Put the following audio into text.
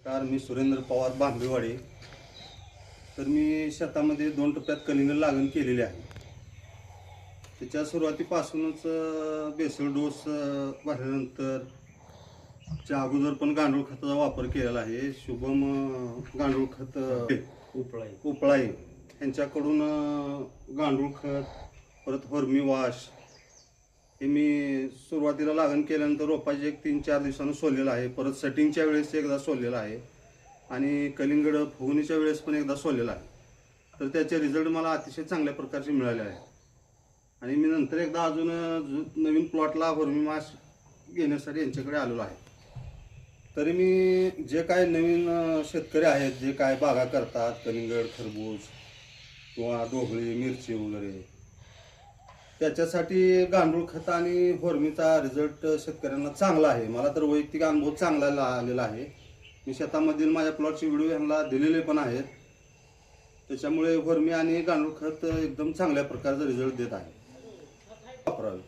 नमस्कार, मी सुरेंद्र पवार बांबेवाडी. तर मी शेतामध्ये 2 टप्प्यात कलिंगड लागण केलेली आहे. त्याच्या सुरुवातीपासूनच बेसल डोस भरल्यानंतर च्या अगोदर पण गांडूळ खताचा वापर केलेला आहे. शुभम गांडूळ खत उपळाई यांच्याकडून गांडूळ खत, परत हॉर्मी वॉश हे मी सुरुवातीला लागण केल्यानंतर रोपाचे 3-4 दिवसांनी सोललेलं आहे. परत सेटिंगच्या वेळेस एकदा सोललेलं आहे आणि कलिंगड फुगणीच्या वेळेस पण एकदा सोललेलं आहे. तर त्याचे रिझल्ट मला अतिशय चांगल्या प्रकारचे मिळाले आहेत. आणि मी नंतर एकदा अजून नवीन प्लॉटला हॉर्मी वॉश घेण्यासाठी यांच्याकडे आलेलो आहे. तरी मी जे काय नवीन शेतकरी आहेत, जे काय बागा करतात, कलिंगड, खरबूज किंवा ढोबळी, मिरची वगैरे, त्याच्यासाठी गांडूळ खत आणि हॉर्मीचा रिझल्ट शेतकऱ्यांना चांगला आहे. मला तर वैयक्तिक अनुभव चांगला आलेला आहे. मी शेतामधील माझ्या प्लॉटचे व्हिडिओ यांना दिलेले पण आहेत. त्याच्यामुळे हॉर्मी आणि गांडूळ खत एकदम चांगल्या प्रकारचा रिझल्ट देत आहे. वापरावे.